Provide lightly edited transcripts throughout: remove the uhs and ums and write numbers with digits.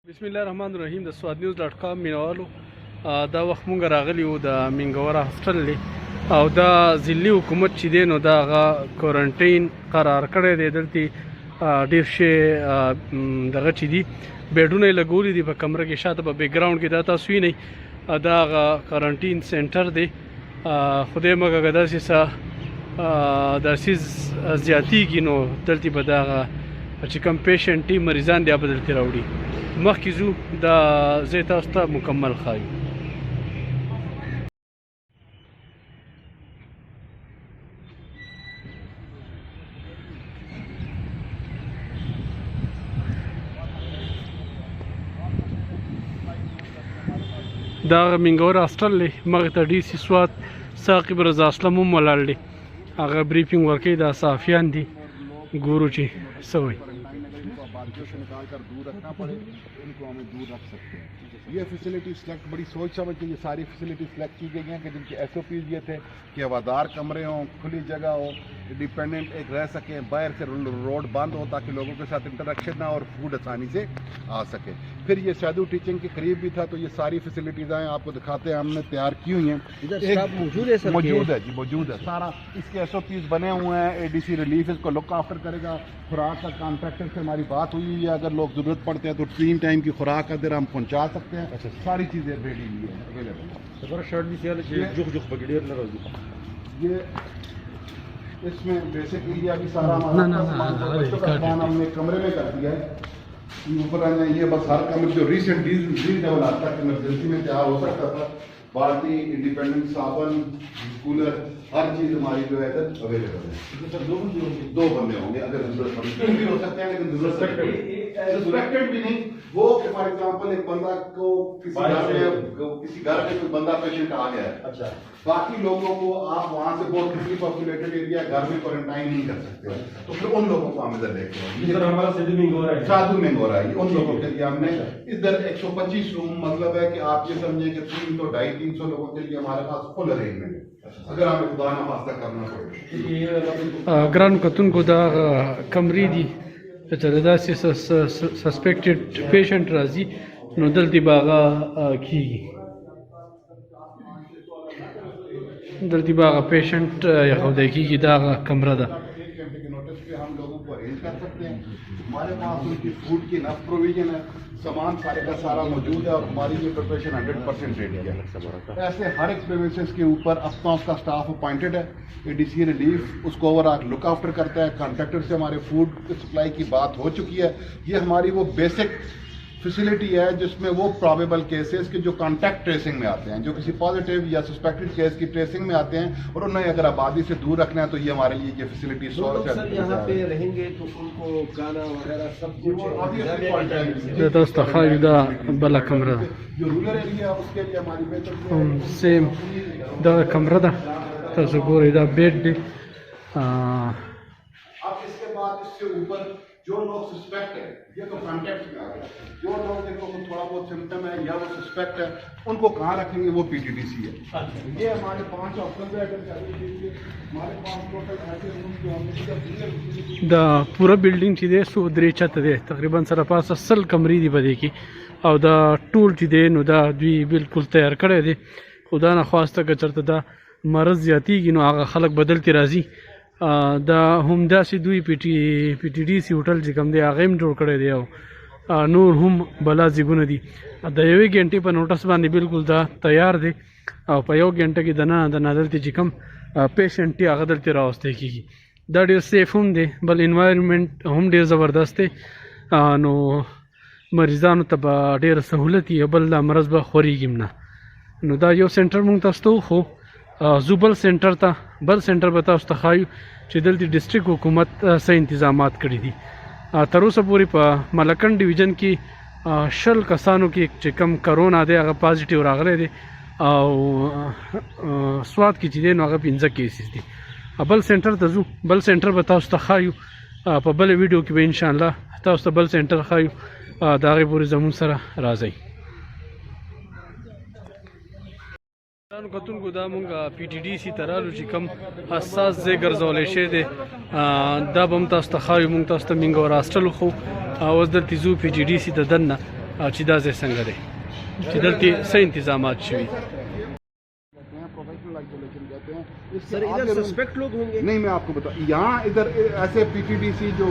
بسم الله الرحمن الرحیم. د سواد نیوز ډاټ کام مینوالو دا وخت مونږ راغلی وو د منګورا هاسټل لی او دا ځلي حکومت چې دی نو دا هغه کوارنټین قرار کړی دی. دلته ډېر شی دغه چې دي بیډونه یې لګولي دي په کمره کې، شاته په بیک ګراونډ کې دا تاسو وینئ دا هغه کوارنټین سینټر دی. خدای مګه که داسې څه داسې زیاتېږي نو دلته به دغه چې کوم پیشنټ دي مریضان دی به دلته راوړي. مخکې ځو دا زه تاسو ته مکمل ښایو. دا هغه منګورا هاسټل دی، مخې ته ډي سي سوات ثاقب رضا اسلم هم ولاړ دی، هغه بریفینګ ورکوي. دا صحافیان دي، ګورو چې څه وایي. بارکیوں سے نکال کر دور رکھنا پڑے ان کو ہمیں دور رکھ سکتے ہیں. یہ فیسلٹی سلیکٹ بڑی سوچ سمجھ کے یہ ساری فیسلٹی سلیکٹ کی گئی ہیں کہ جن کے ایس او پیز یہ تھے کہ ہوادار کمرے ہوں، کھلی جگہ ہو، ڈیپینڈنٹ ایک رہ سکیں، باہر سے روڈ بند ہو تاکہ لوگوں کے ساتھ انٹریکشن نہ اور فوڈ آسانی سے آ سکے. پھر یہ شیڈو ٹیچنگ کے قریب بھی تھا تو یہ ساری فیسلٹیز ہیں آپ کو دکھاتے ہیں، ہم نے تیار کی ہوئی ہیں. موجود ہے جی، موجود ہے سارا. اس کے ایس او پیز بنے ہوئے ہیں، اے ڈی سی ریلیف اس کو لک آفٹر کرے گا. خوراک کا کانٹریکٹر سے ہماری بات ہوئی ہے، اگر لوگ ضرورت پڑتے ہیں تو 3 ٹائم کی خوراک ادھر ہم پہنچا سکتے ہیں. ساری چیزیں ریڈی ہوئی ہیں، اویلیبل. یہ اس میں بیسک ایریا بھی سارا ہمارا ہم نے کمرے میں کر دیا ہے. اوپر آ جائیں، یہ بس ہر کمرے جو ریسنٹ ڈیول آتا ہے ایمرجنسی میں تیار ہو سکتا تھا. بالٹی، انڈیپینڈنٹ صابن، کولر، ہر چیز ہماری جو ہے ادھر اویلیبل ہے. 2 بندے ہوں گے، اگر ضرورت پڑے 3 بھی ہو سکتے ہیں، لیکن سسپیکٹڈ بھی نہیں. وہ فار ایگزامپل ایک بندہ کو کسی گھر میں کوئی بندہ پیشنٹ آ گیا ہے، اچھا باقی لوگوں کو آپ وہاں سے بہت کسی پاپولیٹڈ ایریا گھر میں کوارنٹائن نہیں کر سکتے، تو پھر ان لوگوں کو ہم ادھر لے کے سادھو منگورا ہے. ان لوگوں کے لیے ہم نے ادھر 125 روم، مطلب ہے کہ آپ یہ سمجھیں کہ 300-250-300 لوگوں کے لیے ہمارے پاس فل ارینجمنٹ ہے اگر ہمیں خدا نخواستہ کرنا پڑے. ګرانو کتونکو دا کمرې دي چې د داسې سسپیکټډ پیشنټ راځي نو دلته به هغه کېږي، دلته به هغه پیشنټ ایښودی کېږي. دا هغه کمره ده. 1 گھنٹے کے نوٹس پہ ہم لوگوں کو ارینج کر سکتے ہیں. ہمارے پاس ان کی فوڈ کی انف پروویژن ہے، سامان سارے کا سارا موجود ہے اور ہماری یہ پریپریشن 100% ریڈی ہے. ایسے ہر ایک پریمیسز کے اوپر اپنا اس کا اسٹاف اپوائنٹڈ ہے. اے ڈی سی ریلیف اس کو اوور آل لک آفٹر کرتا ہے. کانٹریکٹر سے ہمارے فوڈ سپلائی کی بات ہو چکی ہے. یہ ہماری وہ بیسک فیسلٹی ہے جس میں وہ پرابیبل کیسز کے جو کانٹیکٹ ٹریسنگ میں آتے ہیں، جو کسی پازیٹیو یا سسپیکٹڈ کیس کی ٹریسنگ میں آتے ہیں اور انہیں اگر آبادی سے دور رکھنا ہے تو یہ ہمارے لیے یہ فیسلٹی یہاں پہ رہیں گے تو ان کو کھانا وغیرہ سب کچھ تاسو ته ښایو دا بله کمره ده. جو رورل ایریا اس کے لیے ہماری بہتر سیم دغه کمره ده، تاسو ګورئ دا بیډ دی. اب اس کے بعد اس سے اوپر جو لوگ سسپیکٹ ہے، یہ تو کانٹیکٹ میں آ گیا، جو لوگ جن کو تھوڑا بہت سمٹم ہے یا وہ سسپیکٹ ہے ان کو کہاں رکھیں گے، وہ پی ٹی ڈی سی ہے. یہ ہمارے 5 آپشن ہے. اگر چاہیے ہمارے پاس ٹوٹل ایسے روم جو ہم دا پوره بلډینګ چې دی 103 چته دی، تقریبا سره پاسه 100 کمرې دي په دې کې، او دا ټول چې دی نو دا دوی بالکل تیار کړی دی. خدا نه خواسته که چېرته دا مرض زیاتېږي نو هغه خلک به دلتې راځي. دا همداسې دوی پی ټي ډي سی هوټل چې کوم دی هغه هم جوړ کړی دی او نور هم بلا ځایونه دي. د 1 غنټې په نوټس باندې بالکل دا تیار دی او په 1 غنټه کې دننه دلته چې کوم پیشنټ دی هغه دلته راوستی کېږي. دا ډېر سیف هم دی، بل انوایرمنټ هم ډېر زبردست دی، نو مریضانو ته به ډېره سهولت وي، بل دا مرض به خورېږي هم نه. نو دا یو سینټر مونږ تاسو ته وښو. زو بل سینټر ته بل سینټر به تاسو ته ښایو چې دلته ډسټرکټ حکومت څه انتظامات کړي دي. تر اوسه پورې په ملکنډ ډویژن کې 20 کسانو کې چې کم کرونا دی هغه پازیټیو راغلی دی او سوات کې چې دی نو هغه 15 کیسز دي. بل سینټر ته ځو، بل سینټر به تاسو ته ښایو په بل ویډیو کې به انشاءالله تاسو ته بل سینټر ښایو. د هغې پورې زموږ سره راځئ. کتونکو دا مونږ پی ټي ډي سی ته رالو چې کوم حساس ځای ګرځولی شوی دی دا به هم تاسو ته ښایو. مونږ تاسو ته منګورا هاسټل وښو، اوس دلته ځو پی ټي ډي سی ته دننه چې دا ځای څنګه دی چې دلته څه انتظامات شوي professional isolation कहते हैं। इससे सर आगे इधर सस्पेक्ट लोग होंगे? नहीं, मैं आपको बता, यहाँ इधर ऐसे पीटीडीसी जो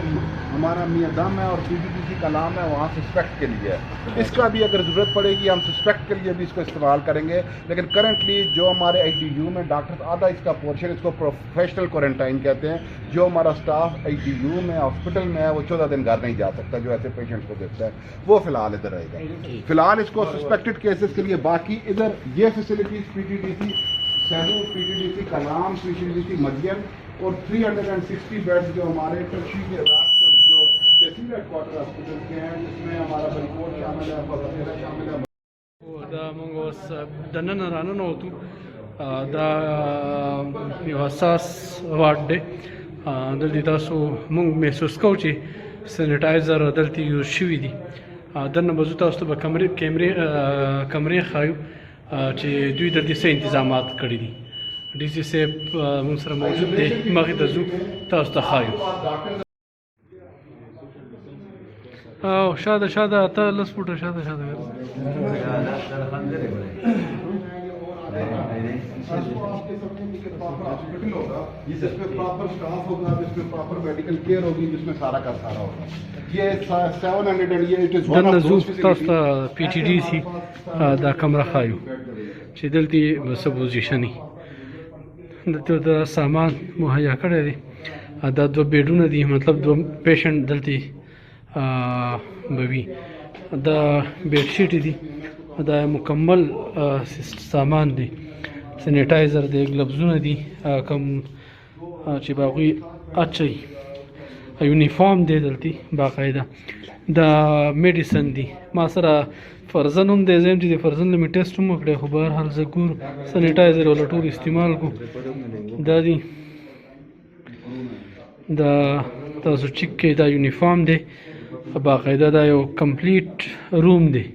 हमारा मियाँ दम है और पीटीडीसी का नाम है, वहाँ सस्पेक्ट के लिए है। इसका भी अगर ज़रूरत पड़ेगी हम सस्पेक्ट के लिए भी इसको इस्तेमाल करेंगे, लेकिन करंटली जो हमारे ITU में डॉक्टर आधा इसका पोर्शन, इसको प्रोफेशनल क्वारंटाइन कहते हैं। जो हमारा स्टाफ ITU में हॉस्पिटल में है वो 14 दिन घर नहीं जा सकता, जो ऐसे पेशेंट्स को देखता है, वो फिलहाल इधर रहेगा। फिलहाल इसको सस्पेक्टेड केसेस के लिए, बाकी इधर ये फैसिलिटीज PTDC सैदू, PTDC कलाम, PTDC मदियन और 360 बेड्स जो हमारे टर्शी के जो तहसील हेडक्वार्टर हॉस्पिटल के हैं, जिसमें हमारा बरीकोट शामिल है, बलसेरा शामिल है। دا موږ اوس دننه راننوتو دا یو حساس وارډ دی دلته تاسو موږ محسوس کوو چې سینیټایزر دلته یوز شوي دي دننه به زه تاسو ته به کمرې ښایو چې دوی دلته څه انتظامات کړي دي ډي سي صاحب موږ سره موجود دی مخې ته ځو تاسو ته ښایو او شاده ته لس فوټه شاده हॉस्पिटल होगा जिसमें प्रॉपर स्टाफ होगा, जिसमें प्रॉपर मेडिकल केयर होगी, जिसमें सारा का सारा होगा। ये 700 and ये इट इज वन دننه ऑफ زو تاسو ته PTDC دا کمره ښایو چې دلته به څه پوزیشني دلته دا سامان مهیا کړی دی دا 2 بیډونه دي مطلب 2 پیشنټ دلته به وي دا بیډ شیټ دي دا مکمل سامان دی سینیټایزر دی ګلبزونه دي کوم چې به هغوی اچوي یونیفارم دی دلته باقاعده دا میډیسن دی ما سره فرزن هم دی زم چې د فرزن له مې ټیسټ هم وکړی خو بهرحال زه ګور سینیټایزر ولا ټول استعمال کو دا دی دا تاسو چیک کې دا یونیفارم دی باقاعده دا یو کمپلیټ روم دی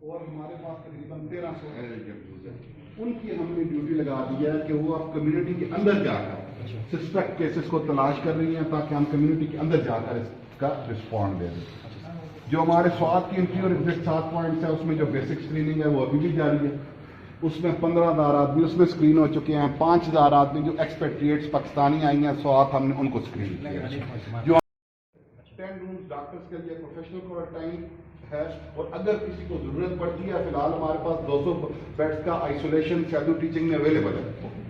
और हमारे पास तकरीबन 1300 उनकी हमने ड्यूटी लगा दी है कि वो अब कम्युनिटी के अंदर जाकर सस्पेक्ट केसेस को तलाश कर रही हैं ताकि हम कम्युनिटी के अंदर जाकर इसका रिस्पॉन्ड दे दें। जो हमारे स्वाद की एंट्री और एग्जिट 7 पॉइंट्स है उसमें जो बेसिक स्क्रीनिंग है वो अभी भी जारी है। उसमें 15,000 आदमी उसमें स्क्रीन हो चुके हैं। 5,000 आदमी जो एक्सपेट्रिएट्स पाकिस्तानी आई हैं स्वाद हमने उनको स्क्रीन किया। जो 10 रूम डॉक्टर्स के लिए प्रोफेशनल क्वारंटाइन है और अगर किसी को जरूरत पड़ती है फिलहाल हमारे पास 200 बेड्स का आइसोलेशन शैडो टीचिंग में अवेलेबल है।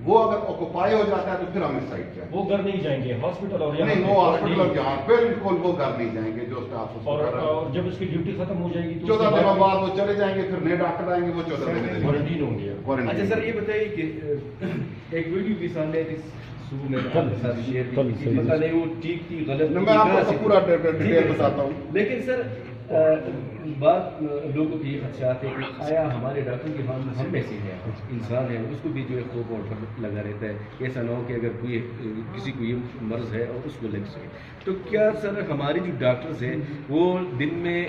वो अगर ऑक्यूपाई हो जाता है तो फिर हम इस साइड पे वो घर नहीं जाएंगे हॉस्पिटल और नहीं, वो हॉस्पिटल और यहाँ बिल्कुल वो घर नहीं जाएंगे जो स्टाफ और जब उसकी ड्यूटी खत्म हो जाएगी तो 14 दिनों बाद वो चले जाएंगे, फिर नए डॉक्टर आएंगे, वो 14 दिन क्वारंटीन होंगे। अच्छा सर ये बताइए कि एक वीडियो भी सामने थी सुबह में आपके साथ शेयर की थी, पता नहीं वो ठीक थी गलत थी, मैं आपको सब पूरा डिटेल बताता हूँ। लेकिन सर बात लोगों की ये खदशात है कि आया हमारे डॉक्टर की हम में से है इंसान है उसको भी जो है खौफ और डर लगा रहता है, ऐसा ना हो कि अगर कोई किसी को ये मर्ज है और उसको लग सके। तो क्या सर हमारे जो डॉक्टर्स हैं वो दिन में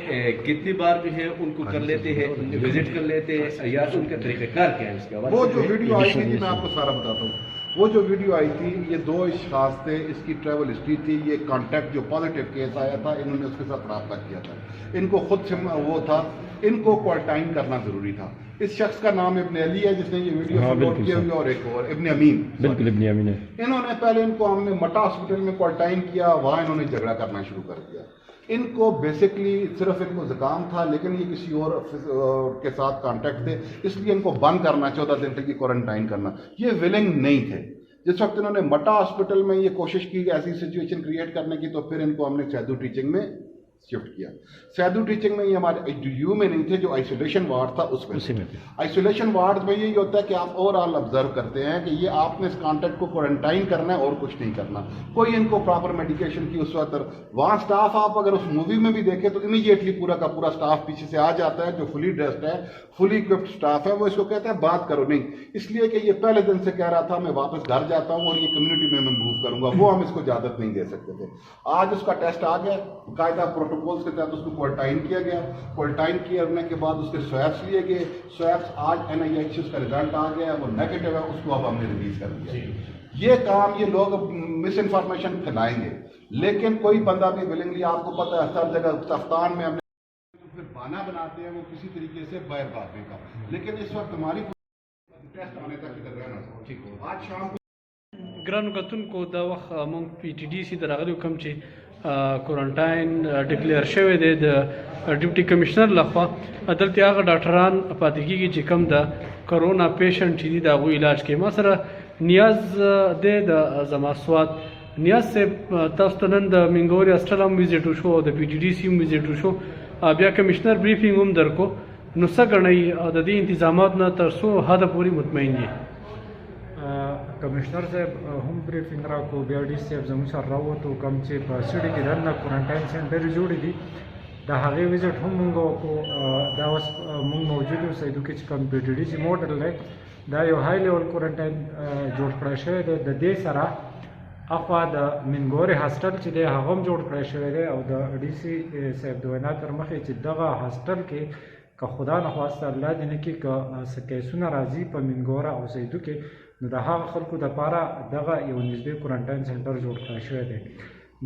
कितनी बार जो है उनको कर लेते हैं, विजिट कर लेते हैं या उनका तरीक़ाकार क्या है उसका? वो जो वीडियो आई थी मैं आपको सारा बताता हूँ। वो जो वीडियो आई थी ये 2 इश्खास थे, इसकी ट्रैवल हिस्ट्री थी, ये कांटेक्ट जो पॉजिटिव केस आया था इन्होंने उसके साथ रब्ता किया था, इनको खुद से वो था, इनको क्वारंटाइन करना जरूरी था। इस शख्स का नाम इब्न अली है जिसने ये वीडियो अपलोड किया हुआ और एक और इब्न अमीन, बिल्कुल इब्न अमीन है। इन्होंने पहले इनको हमने मटा हॉस्पिटल में क्वारंटाइन किया, वहाँ इन्होंने झगड़ा करना शुरू कर दिया। इनको बेसिकली सिर्फ इनको जुकाम था लेकिन ये किसी और के साथ कांटेक्ट थे इसलिए इनको बंद करना 14 दिन तक क्वारंटाइन करना ये विलिंग नहीं थे। जिस वक्त इन्होंने मटा हॉस्पिटल में ये कोशिश की ऐसी सिचुएशन क्रिएट करने की तो फिर इनको हमने सैदू टीचिंग में शिफ्ट किया। सैदू टीचिंग में ये हमारे ITU में नहीं थे, जो आइसोलेशन वार्ड था उसमें थे। आइसोलेशन वार्ड में यही होता है कि आप ओवरऑल ऑब्जर्व करते हैं कि ये आपने इस कॉन्टेक्ट को क्वारंटाइन करना है और कुछ नहीं करना, कोई इनको प्रॉपर मेडिकेशन की उस वक्त वहाँ स्टाफ आप अगर उस मूवी में भी देखें तो इमीडिएटली पूरा का पूरा स्टाफ पीछे से आ जाता है जो फुली ड्रेस्ड है, फुली इक्विप्ड स्टाफ है। वो इसको कहते हैं बात करो नहीं, इसलिए कि ये पहले दिन से कह रहा था मैं वापस घर जाता हूँ और ये कम्युनिटी में मैं मूव करूंगा, वो हम इसको इजाजत नहीं दे सकते थे। आज उसका टेस्ट आ गया, कायदा प्रोटोकॉल प्रोटोकॉल्स के तहत उसको क्वारंटाइन किया गया। क्वारंटाइन करने के बाद उसके स्वैप्स लिए गए। स्वैप्स आज NIH से उसका रिजल्ट आ गया, वो नेगेटिव है, उसको अब हमने रिलीज कर दिया। ये काम ये लोग मिस इन्फॉर्मेशन फैलाएंगे, लेकिन कोई बंदा भी विलिंगली, आपको पता है हर जगह सफ्तान में हमने फिर बहाना बनाते हैं वो किसी तरीके से बाहर भागने का, लेकिन इस वक्त हमारी टेस्ट आने तक इधर रहना ठीक हो। आज शाम को ګرانو کتونکو دا وخت مونږ PTDC ته راغلي کوم چې کوارنټاین ډکلیئر شوی دی د ډیپټي کمشنر لخوا. دلته هغه ډاکټران پاتې کېږي چې کوم د کرونا پیشنټ چې دي د هغوی علاج کوي. ما سره نیاز دی د زما سواد. نیاز صاحب تاسو ته نن د منګوري هاسټل هم وزټ وشو او د PTDC هم وزټ وشو، بیا کمشنر بریفینګ هم درکو. نو څه ګڼئ د دې انتظامات نه تر څو حده پورې مطمئن یې؟ کمشنر صاحب هم بریفینګ راکو، بیا ډي صاحب زموږ سره راووتو، کوم چې په سیټي کې دننه کوارنټاین سینټر جوړې دي د هغې وزټ هم مونږ وکړو. دا اوس مونږ موجود اوسېدو کې چې کوم PTDC موډل دی دا یو های لیول کوارنټاین جوړ کړی شوی دی. د دې سره اخوا د منګوري هاسټل چې دی هغه هم جوړ کړی شوی دی او د DC صاحب د وینا تر مخې چې دغه هاسټل کې که خدا نخواسته الله دې نه کړي که څه کیسونه راځي په منګوره اوسېدو کې، نو د هغه خلکو دپاره دغه یو نږدې کوارنټاین سنټر جوړ کړی شوی دی.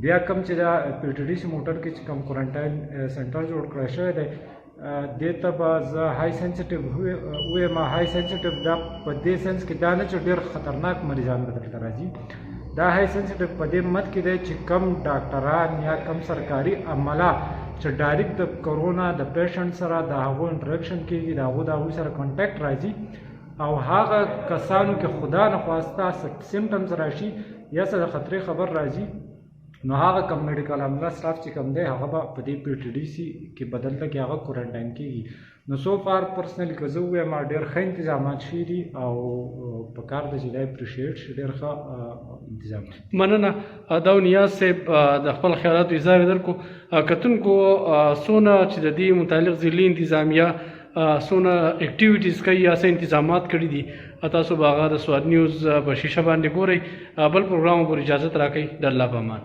بیا کوم چې دا PTDC موټر کې چې کوم کوارنټاین سنټر جوړ کړی شوی دی دې ته به زه های سینسټیو ووایم. های سینسټیو دا په دې سنس کې دا نه چې ډېر خطرناک مریضان به دلته راځي. دا های سینسټیو په دې مت کې دی چې کم ډاکټران یا کم سرکاري عمله چې ډایرکټ د کرونا د پیشنټ سره د هغو انټریکشن کېږي، د هغوی سره کانټیکټ راځي، او هغه کسانو کې خدا نخواسته سمټمز راشي یا څه د خطرې خبر راځي، نو هغه کم میډیکل عمله سټاف چې کوم دی هغه به په دې PTDC کې بدلته کې هغه کوارنټاین کېږي. نو سو فار پرسنلی که زه ووایم ډېر ښه انتظامات شوي دي او په کار ده چې دا اپریشیټ شي، ډېر ښه انتظامات. مننه. دا نیاز صاحب د خپل خیالاتو اظهار درکو. کتونکو څونه چې د دې متعلق ضلعي انتظامیه څونه اکټیویټیز کوي یا څه انتظامات کړي دي تاسو به هغه د سواد نیوز په شیشه باندې ګورئ. بل پروګرام پورې اجازت راکړئ. د الله په امان.